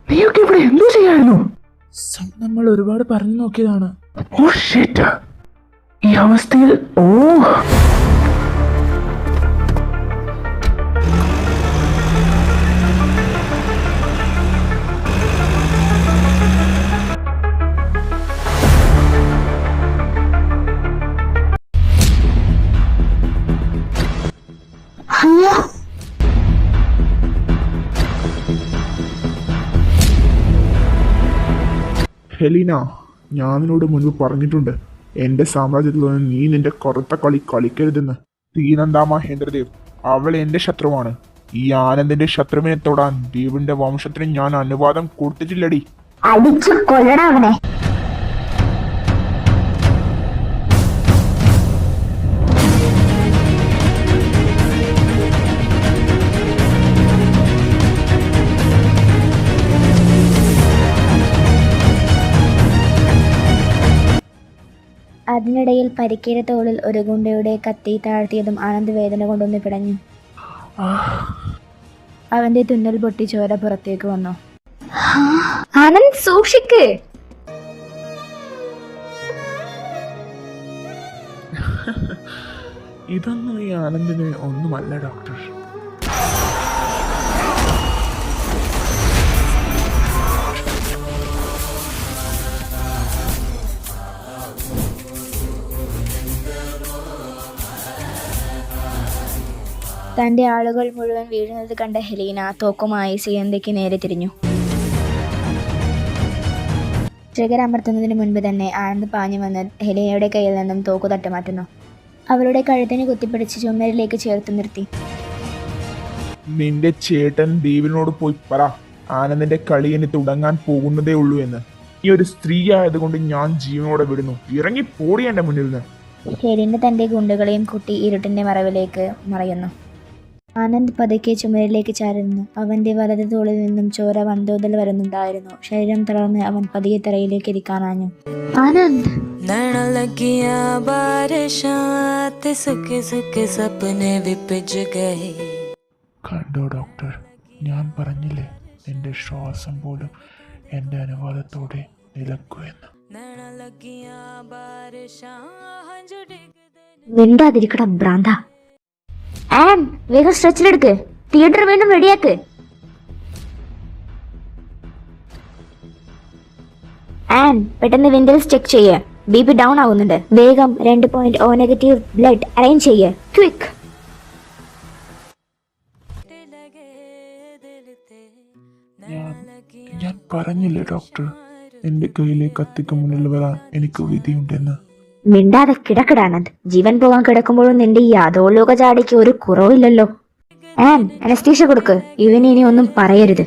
നീയൊക്കെ ഇവിടെ എന്തോ ചെയ്യായിരുന്നു? നമ്മൾ ഒരുപാട് പറഞ്ഞു നോക്കിയതാണ്. ഓ ഷിറ്റ്, ഈ അവസ്ഥയിൽ ഹെലീന, ഞാൻ നിന്നോട് മുൻപ് പറഞ്ഞിട്ടുണ്ട്, എന്റെ സാമ്രാജ്യത്തിൽ നിന്ന് നീ നിന്റെ കറുത്ത കളി കളിക്കരുതെന്ന്. തീനന്ദ മഹേന്ദ്രദേവ് അവൾ എന്റെ ശത്രുവാണ്. ഈ ആനന്ദിന്റെ ശത്രുവിനെ തൊടാൻ ദേവിന്റെ വംശത്തിന് ഞാൻ അനുവാദം കൊടുത്തിട്ടില്ലടി. അടിച്ചു കൊല്ലണം അവനെ. അതിനിടയിൽ പരിക്കേറ്റ തോളിൽ ഒരു ഗുണ്ടയുടെ കത്തി താഴ്ത്തിയതും ആനന്ദ് വേദന കൊണ്ടൊന്ന് പിടഞ്ഞു. അവന്റെ തുന്നൽ പൊട്ടി ചോര പുറത്തേക്ക് വന്നു. ആനന്ദ് സൂക്ഷിക്ക്. ഇതൊന്നും ഈ ആനന്ദിന് ഒന്നുമല്ല ഡോക്ടർ. തന്റെ ആളുകൾ മുഴുവൻ വീഴുന്നത് കണ്ട ഹെലീന തോക്കുമായി സിയന്തയ്ക്ക് നേരെ തിരിഞ്ഞു. ട്രിഗർ അമർത്തുന്നതിന് മുൻപ് തന്നെ ആനന്ദ് പാഞ്ഞു വന്ന് ഹെലീനയുടെ കയ്യിൽ നിന്നും തോക്ക് തട്ടുമാറ്റുന്നു. അവളുടെ കഴുത്തിന് കുത്തിപ്പിടിച്ച് ചുമരിലേക്ക് ചേർത്ത് നിർത്തി. നിന്റെ ചേട്ടൻ ദേവിനോട് പോയി പറ, ആനന്ദിന്റെ കളി ഇനി തുടങ്ങാൻ പോകുന്നതേ ഉള്ളൂ എന്ന്. ഈ ഒരു സ്ത്രീ ആയതുകൊണ്ട് ഞാൻ ജീവനോടെ വിടുന്നു. ഇറങ്ങി പോടി എന്റെ മുന്നിൽ നിന്ന്. ഹെലീന തന്റെ ഗുണ്ടുകളെയും കുട്ടി ഇരുട്ടിന്റെ മറവിലേക്ക് മറയുന്നു. ആനന്ദ് പതുക്കെ ചുമരിലേക്ക് ചാരുന്നു. അവന്റെ വലത് തോളിൽ നിന്നും ചോര വൻതോതിൽ വരുന്നുണ്ടായിരുന്നു. ശരീരം തളർന്ന് അവൻ പതിയെ തറയിലേക്ക് ഇരിക്കാനാഞ്ഞു. ആനന്ദ്, കണ്ടോ ഡോക്ടർ, ഞാൻ പറഞ്ഞില്ലേ എന്റെ ശ്വാസം പോലും എന്റെ അനുവാദത്തോടെ നിലക്കുമെന്ന്. മിണ്ടാതിരിക്കട ഭ്രാന്ത. ആൻ, വേഗം സ്ട്രെച്ചിലെടുക്ക്. തിയേറ്റർ വീണ്ടും റെഡിയാക്ക്. ആൻ, പെട്ടെന്ന് വിൻഡൽസ് ചെക്ക് ചെയ്യ്. BP ഡൗൺ ആവുന്നുണ്ട്. വേഗം 2.0 നെഗറ്റീവ് ബ്ലഡ് അറേഞ്ച് ചെയ്യ്. ക്വിക്ക്. ഞാൻ പറഞ്ഞില്ലേ ഡോക്ടർ, എന്റെ കയ്യിലെ കത്തിക്ക് മുന്നിൽ വരാൻ എനിക്ക് വിധിയുണ്ടെന്ന്. മിണ്ടാതെ കിടക്കിടാനത്. ജീവൻ പോകാൻ കിടക്കുമ്പോഴും നിന്റെ ഈ അധോലോക ചാടിക്ക് ഒരു കുറവില്ലല്ലോ. ആൻ, അനസ്തീഷ്യ കൊടുക്ക്. ഇവന് ഇനി ഒന്നും പറയരുത്.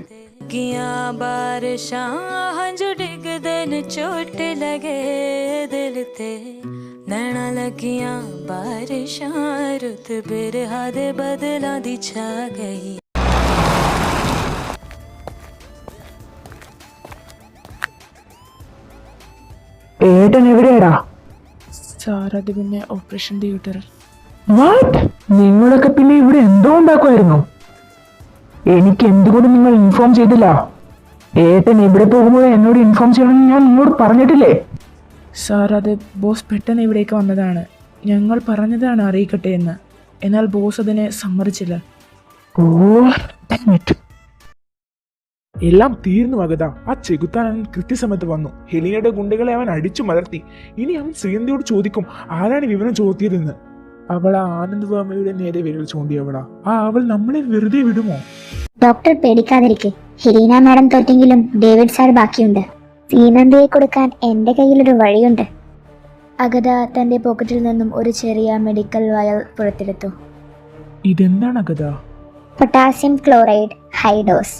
ഏട്ടൻ എവിടെയാടാ? സാറത് പിന്നെ ഓപ്പറേഷൻ തിയേറ്ററിൽ. വാട്ട്? നിങ്ങളൊക്കെ പിന്നെ ഇവിടെ എന്തോ ഉണ്ടാക്കുമായിരുന്നു? എനിക്ക് എന്തുകൊണ്ട് നിങ്ങൾ ഇൻഫോം ചെയ്തില്ല? ഏട്ടൻ ഇവിടെ പോകുമ്പോൾ എന്നോട് ഇൻഫോം ചെയ്യണമെന്ന് ഞാൻ നിങ്ങളോട് പറഞ്ഞിട്ടില്ലേ? സാർ, അത് ബോസ് പെട്ടെന്ന് ഇവിടേക്ക് വന്നതാണ്. ഞങ്ങൾ പറഞ്ഞതാണ് അറിയിക്കട്ടെ എന്ന്. എന്നാൽ ബോസ് അതിനെ സമ്മതിച്ചില്ല. ഓ, എല്ലാം തീർന്നു അഗത. ആ ചെകുത്താൻ അവൻ കൃത്യസമയത്ത് വന്നു. ഹെലീനയുടെ ഗുണ്ടകളെ അവൻ അടിച്ചു മലർത്തി. ഇനി അവൻ ശ്രീയന്തിയോട് ചോദിക്കും ആരാണ് വിവരം ചോദിയതെന്ന്. അവൾ ആ ആനന്ദ് വർമ്മയുടെ നേരെ വിരൽ ചൂണ്ടിയവളാ. അവൾ നമ്മളെ വെറുതെ വിടുമോ? ഡോക്ടർ പേടിക്കാതിരിക്കെ. ഹെലീന മാഡം തോറ്റെങ്കിലും ഡേവിഡ് സാർ ബാക്കിയുണ്ട്. സീനന്ദയെ കൊടുക്കാൻ എന്റെ കയ്യിലൊരു വഴിയുണ്ട്. അഗത തന്റെ പോക്കറ്റിൽ നിന്നും ഒരു ചെറിയ മെഡിക്കൽ വയൽ പുറത്തെടുത്തു. ഇതെന്താണ് Agatha? Potassium chloride high dose.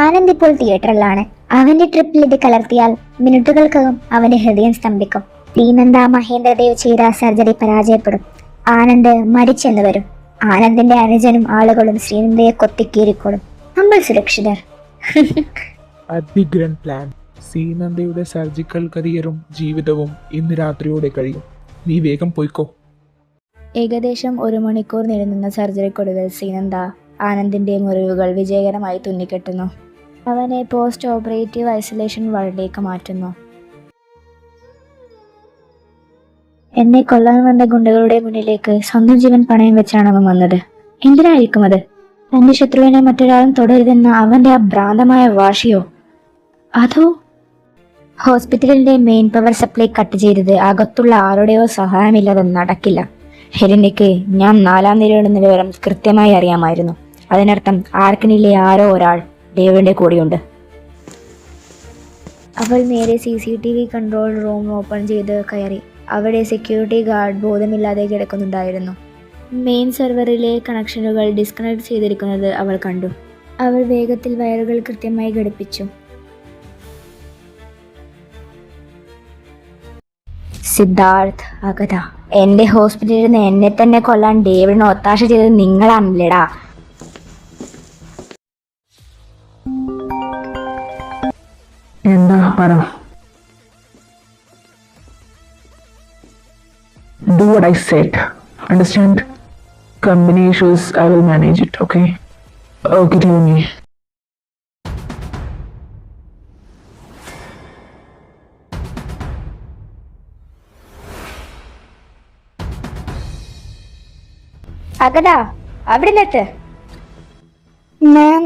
Anand ഇപ്പോൾ തിയേറ്ററിലാണ്. അവന്റെ ട്രിപ്പിൽ ഇത് കലർത്തിയാൽ മിനിറ്റുകൾക്കകം അവന്റെ ഹൃദയം സ്തംഭിക്കും. ശ്രീനന്ദ മഹേന്ദ്രദേവ് ചെയ്ത സർജറി പരാജയപ്പെടും. ആനന്ദ് മരിച്ചെന്ന് വരും. ആനന്ദിന്റെ അനുജനും ആളുകളും ശ്രീനന്ദയെ കൊത്തിക്കീറിക്കോളും. നമ്മൾ സുരക്ഷിതർ. അതിഗ്രൻ പ്ലാൻ. ശ്രീനന്ദയുടെ സർജിക്കൽ കരിയറും ജീവിതവും ഇന്ന് രാത്രിയോടെ കഴിയും. നീ വേഗം പോയിക്കോ. ഏകദേശം 1 മണിക്കൂർ നീളുന്ന സർജറിക്കൊടുവിൽ ശ്രീനന്ദ ആനന്ദിൻ്റെ മുറിവുകൾ വിജയകരമായി തുന്നിക്കെട്ടുന്നു. അവനെ പോസ്റ്റ് ഓപ്പറേറ്റീവ് ഐസൊലേഷൻ വാർഡിലേക്ക് മാറ്റുന്നു. എന്നെ കൊല്ലാൻ വന്ന ഗുണ്ടകളുടെ മുന്നിലേക്ക് സ്വന്തം ജീവൻ പണയം വെച്ചാണ് അവൻ വന്നത്. എന്തിനായിരിക്കും അത്? തന്റെ ശത്രുവിനെ മറ്റൊരാളും തുടരുതെന്ന അവന്റെ ആ ഭ്രാന്തമായ വാശിയോ? അതോ ഹോസ്പിറ്റലിന്റെ മെയിൻ പവർ സപ്ലൈ കട്ട് ചെയ്തത് അകത്തുള്ള ആരുടെയോ സഹായമില്ലാതെ നടക്കില്ല. ഹെലിനയ്ക്ക് ഞാൻ 4ാം നിലയിലെന്ന വിവരം കൃത്യമായി അറിയാമായിരുന്നു. അതിനർത്ഥം ആർക്കിനിലെ ആരോ ഒരാൾ ഡേവിഡിന്റെ കൂടെയുണ്ട്. അവൾ നേരെ CCTV കൺട്രോൾ റൂം ഓപ്പൺ ചെയ്ത് കയറി. അവിടെ സെക്യൂരിറ്റി ഗാർഡ് ബോധമില്ലാതെ കിടക്കുന്നുണ്ടായിരുന്നു. മെയിൻ സെർവറിലെ കണക്ഷനുകൾ ഡിസ്കണക്ട് ചെയ്തിരിക്കുന്നത് അവൾ കണ്ടു. അവൾ വേഗത്തിൽ വയറുകൾ കൃത്യമായി ഘടിപ്പിച്ചു. സിദ്ധാർത്ഥ്, അഗത, എന്റെ ഹോസ്പിറ്റലിൽ നിന്ന് എന്നെ തന്നെ കൊല്ലാൻ ഡേവിഡിന് ഒത്താശ ചെയ്തത് നിങ്ങളാണല്ലേടാ. എന്താ പറ? Do what I said. Understand? Company issues, I will manage it, okay? Okay, tell me. Agatha, അവിടെ നിന്നിട്ട് മാം,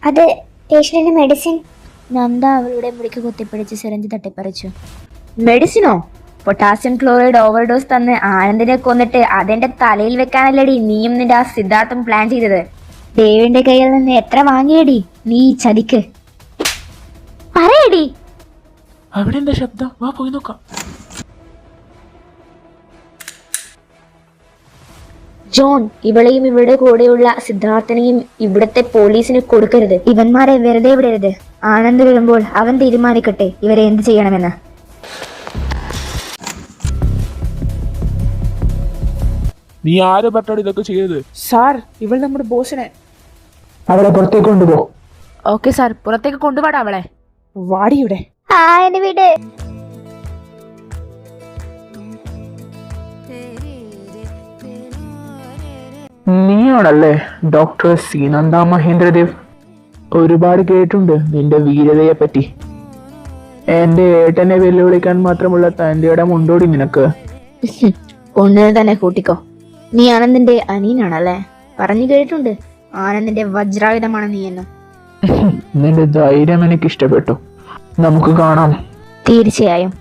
അത് പേഷ്യന്റിന്റെ മെഡിസിൻ. നന്ദ അവളുടെ മുടിക്ക് കുത്തിപ്പിടിച്ച് സിറിഞ്ച് തട്ടിപ്പറിച്ചു. മെഡിസിനോ? പൊട്ടാസ്യം ക്ലോറൈഡ് ഓവർഡോസ് തന്ന് ആനന്ദിനെ കൊന്നിട്ട് അതെന്റെ തലയിൽ വെക്കാനല്ലേടി നീയും നിന്റെ ആ സിദ്ധാർത്ഥം പ്ലാൻ ചെയ്തത്? ദേവിന്റെ കയ്യിൽ നിന്ന് എത്ര വാങ്ങിയടി നീ ഈ ചതിക്ക്? പറയടി. അവിടെ എന്താ ശബ്ദം? വാ പോയി നോക്കാം. ജോൺ, ഇവളെയും ഇവരുടെ കൂടെയുള്ള സിദ്ധാർത്ഥനെയും ഇവിടത്തെ പോലീസിന് കൊടുക്കരുത്. ഇവന്മാരെ വെറുതെ വിടരുത്. ആനന്ദ് വരുമ്പോൾ അവൻ തീരുമാനിക്കട്ടെ ഇവരെ എന്ത് ചെയ്യണമെന്ന്. നീ ആര് പറഞ്ഞാണ് ഇതൊക്കെ ചെയ്തത്? സാർ, ഇവൾ നമ്മുടെ ബോസിനെ. അവളെ പുറത്തേക്ക് കൊണ്ടുപോ. ഓക്കെ സാർ, പുറത്തേക്ക് കൊണ്ടുപാടാ അവളെ. വാടിയുടെ. എന്റെ വീട്. നീയാണല്ലേ ഡോക്ടർ സീനന്ദ മഹേന്ദ്രദേവ്? ഒരുപാട് കേട്ടിട്ടുണ്ട് നിന്റെ വീരതയെ പറ്റി. എന്റെ ഏട്ടനെ വെല്ലുവിളിക്കാൻ മാത്രമുള്ള തന്റെ ഇടം ഉണ്ടോടി നിനക്ക്? ഒന്നിനെ തന്നെ കൂട്ടിക്കോ. നീ ആനന്ദിന്റെ അനിയനാണല്ലേ? പറഞ്ഞു കേട്ടിട്ടുണ്ട് ആനന്ദിന്റെ വജ്രായുധമാണ് നീ എന്ന്. നിന്റെ ധൈര്യം എനിക്ക് ഇഷ്ടപ്പെട്ടു. നമുക്ക് കാണാം. തീർച്ചയായും.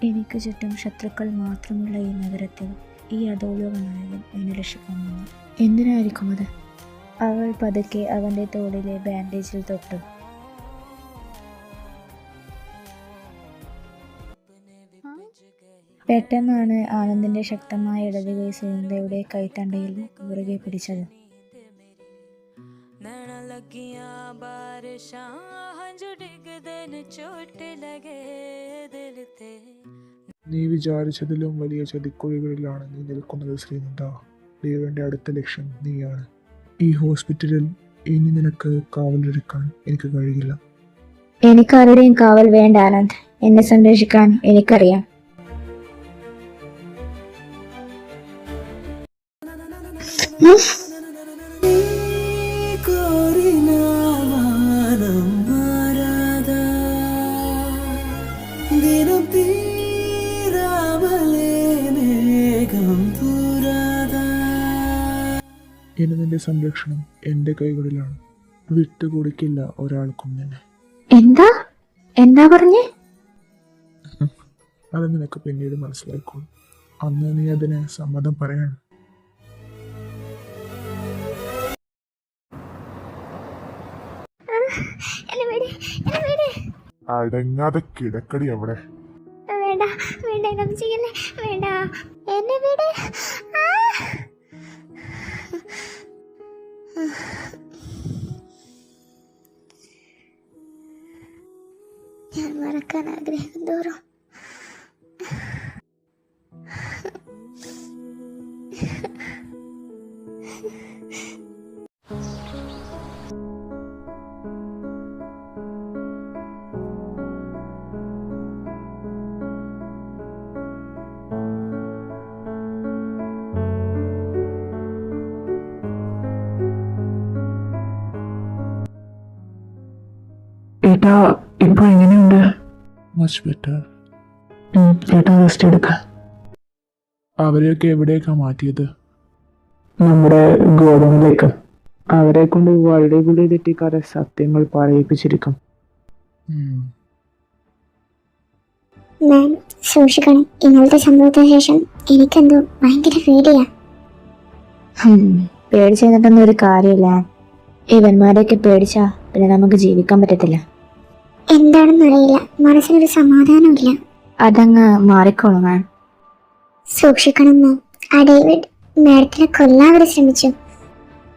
എനിക്ക് ചുറ്റും ശത്രുക്കൾ മാത്രമുള്ള ഈ നഗരത്തിൽ ഈ അധോലോക നായകൻ എന്നെ രക്ഷിക്കാൻ വന്നു. എന്തിനായിരിക്കും അത്? അവൾ പതുക്കെ അവൻ്റെ തോളിലെ ബാൻഡേജിൽ തൊട്ടു. പെട്ടെന്നാണ് ആനന്ദിന്റെ ശക്തമായ ഇടത് കൈ സുനന്ദയുടെ കൈത്തണ്ടയിൽ മുറുകെ പിടിച്ചത്. നീ വിചാരിച്ചതിലും വലിയ ചതിക്കുഴികളിലാണ് നീ നിൽക്കുന്നത് ശ്രീനന്ദ. ദേവന്റെ അടുത്ത ലക്ഷ്യം നീയാണ്. ഈ ഹോസ്പിറ്റലിൽ ഇനി നിനക്ക് കാവലെടുക്കാൻ എനിക്ക് കഴിയില്ല. എനിക്കാരുടെയും കാവൽ വേണ്ട ആനന്ദ്. എന്നെ സംരക്ഷിക്കാൻ എനിക്കറിയാം. ഇനി നിന്റെ സംരക്ഷണം എന്റെ കൈകളിലാണ്. വിട്ടുകൊടുക്കില്ല ഒരാൾക്കും നിന്നെ. എന്താ പറഞ്ഞേ? അത് നിനക്ക് പിന്നീട് മനസ്സിലാക്കൂ. അന്ന് നീ അതിന് സമ്മതം പറയാണ്. അടങ്ങാതെ കിടക്കടി അവിടെ. വേണ്ട വേണ്ട, ഇതൊന്നും ചെയ്യല്ലേ. വേണ്ട, എന്നെ വീട്. ഞാൻ മറക്കാൻ ആഗ്രഹിക്കും തോറും ഏട്ടാ ഇപ്പൊ എങ്ങനെയുണ്ട്? Much better. ഏട്ടാ റെസ്റ്റ് എടുക്ക. അവരെയൊക്കെ എവിടേക്കാ മാറ്റിയത്? നമ്മുടെ ഗോഡൌണിലേക്ക്. അവരെ കൊണ്ട് വഴികുളി തെറ്റിക്കാതെ സത്യങ്ങൾ പറയിപ്പിച്ചിരിക്കും. മാം സൂക്ഷിക്കണം. ഇന്നലത്തെ സംഭവത്തിന് ശേഷം എനിക്കെന്തോ ഭയങ്കര പേടിയാ. പേടിച്ച് നിന്നിട്ടൊന്നും ഒരു കാര്യമില്ല. ഇവന്മാരെയൊക്കെ പേടിച്ചാ പിന്നെ നമുക്ക് ജീവിക്കാൻ പറ്റത്തില്ല. എന്താണെന്നറിയില്ല, മനസ്സിനൊരു സമാധാനമില്ല. അതങ്ങ് മാറിക്കോളും മാം. സൂക്ഷിക്കണം മാം. ആ ഡേവിഡ് മാഡത്തിനെ കൊല്ലാൻ വരെ ശ്രമിച്ചു.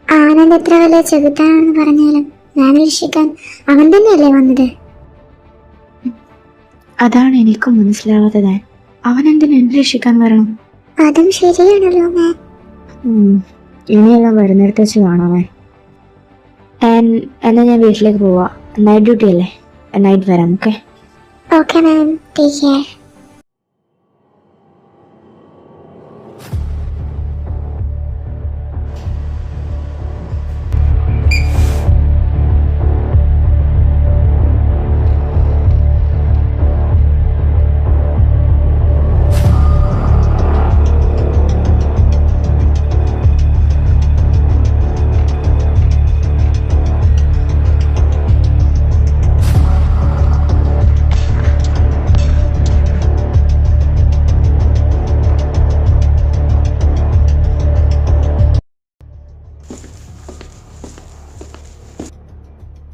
ആനന്ദ് എത്ര വലിയ ചെകുത്താണെന്ന് പറഞ്ഞാലും ഞാൻ രക്ഷിക്കാൻ അവൻ തന്നെയല്ലേ വന്നത്? അതാണ് എനിക്കും മനസ്സിലാവാത്തത്. അവൻ എന്തിനു എന്നെ രക്ഷിക്കാൻ വരണം? അതും ശരിയാണല്ലോ മാം. ഇനിയെല്ലാം വരുന്നിടത്ത് വെച്ച് കാണാമേ. എന്നാൽ ഞാൻ വീട്ടിലേക്ക് പോവാ. നൈറ്റ് ഡ്യൂട്ടി അല്ലേ, നൈറ്റ് വരാം. Okay okay ma'am, take care.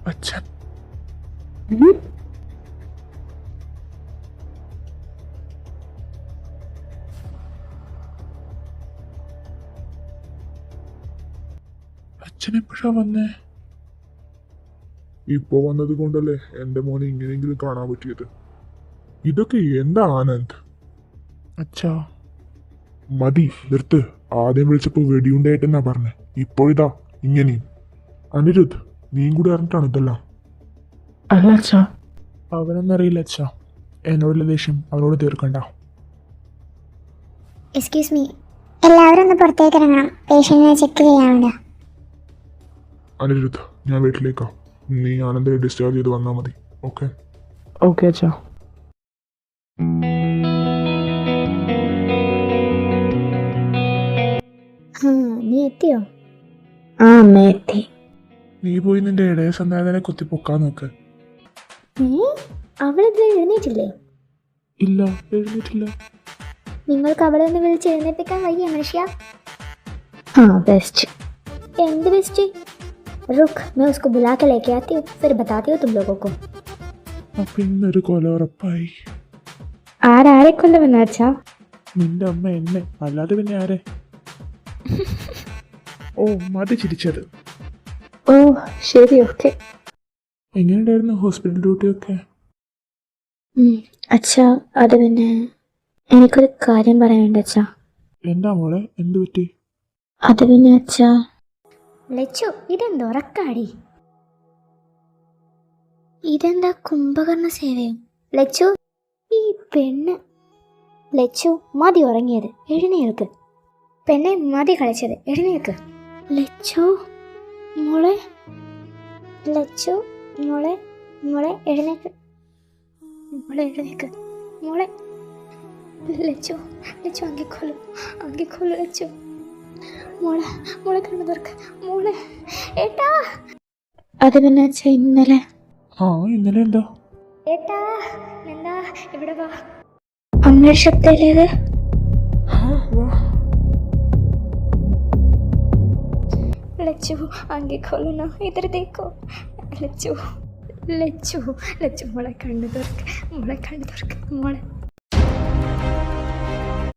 അച്ഛൻ അച്ഛനെപ്പോഴാ വന്നേ? ഇപ്പൊ വന്നത് കൊണ്ടല്ലേ എന്റെ മോനെ ഇങ്ങനെയെങ്കിലും കാണാൻ പറ്റിയത്. ഇതൊക്കെ എന്താ ആനന്ദ്? അച്ഛാ മതി, നിർത്ത്. ആദ്യം വിളിച്ചപ്പോ വെടിയുണ്ടായിട്ടെന്നാ പറഞ്ഞേ, ഇപ്പോഴിതാ ഇങ്ങനെയും. അനിരുദ്ധ്, നീയും കൂടി അറിഞ്ഞിട്ടാണ് ഇതെല്ലാം. അല്ല അച്ഛാ, അവനൊന്നറിയില്ല അച്ഛാ. എന്നോടുള്ള ദേഷ്യം അവനോട് തീർക്കണ്ട. എക്സ്ക്യൂസ് മീ, എല്ലാവരും ഒന്ന് പുറത്തേക്ക് ഇറങ്ങണം. പേഷ്യന്റിനെ ചെക്ക് ചെയ്യാനുണ്ട്. അനിരുദ്ധ്, ഞാൻ വീട്ടിലേക്കാ. നീ ആനന്ദിനെ ഡിസ്ചാർജ് ചെയ്ത് വന്നാൽ മതി. ഓക്കെ? ഓക്കെ അച്ഛാ. നീ എത്തിയോ? ആ അമ്മ എത്തി. നീ പോയി നിന്റെ ഇടയ സന്താനത്തിനെ കുത്തി പൊക്കാൻ നോക്ക്. അവളിതിൽ എഴുന്നേറ്റില്ലേ? ഇല്ല, എഴുന്നേറ്റില്ല. നിങ്ങൾക്ക് അവളെ ഒന്ന് വിളിച്ച് എഴുന്നേൽപ്പിക്കാൻ വയ്യ മനുഷ്യ? हाँ बेस्ट। एंड बेस्ट रुक, मैं उसको बुला के लेके आती हूँ, फिर बताती हूँ तुम लोगों को। അപ്പൊ ഇന്നൊരു കൊല ഉറപ്പായി. ആരെ കൊല്ലുമെന്ന് വെച്ചാ? നിന്റെ അമ്മ എന്നെ, അല്ലാതെ പിന്നെ ആരെ? ഓ മതി ചിരിച്ചത്. ഓ ശരി, ഓക്കെ. എങ്ങനെയുണ്ടായിരുന്നു ഹോസ്പിറ്റൽ ഡ്യൂട്ടിയൊക്കെ? അച്ഛാ അത് പിന്നെ എനിക്കൊരു കാര്യം പറയാനുണ്ട് അച്ഛാ. എന്താ മോളെ, എന്തു പറ്റി? അത് പിന്നെ അച്ഛാ, ലച്ചു, ഇതെന്തുറക്കാടി? ഇതെന്താ കുംഭകർണ സേവയും? ലച്ചു, ഈ പെണ്ണ്. ലച്ചു, മതി ഉറങ്ങിയത്, എഴുന്നേൽക്ക്. പെണ്ണെ, മതി കളിച്ചത്, എഴുന്നേൽക്ക്. ലച്ചു മോളെ, ലച്ചു മോളെ, മോളെ എഴുന്നേക്ക്, മോളെ എഴുന്നേക്ക്, മോളെ. ലച്ചു, ലച്ചു അങ്കിക്കോലു ലച്ചു. മോളെ, മോളെ കണ്ണു തുറക്ക്, മോളെ. ഏട്ടാ, അത് പിന്നെ അച്ഛാ ഇന്നലെ. ആ ഇന്നലെ എന്താ? ഏട്ടാ, എന്താ ഇവിടെ വാ. അമ്മയുടെ ശബ്ദയിലേത്? ലച്ചു അങ്കിക്കോലു ना, इधर देखो. ലച്ചു, ലച്ചു, ലച്ചു മോളെ കണ്ണു തുറക്ക്, മോളെ കണ്ണു തുറക്ക്, മോളെ.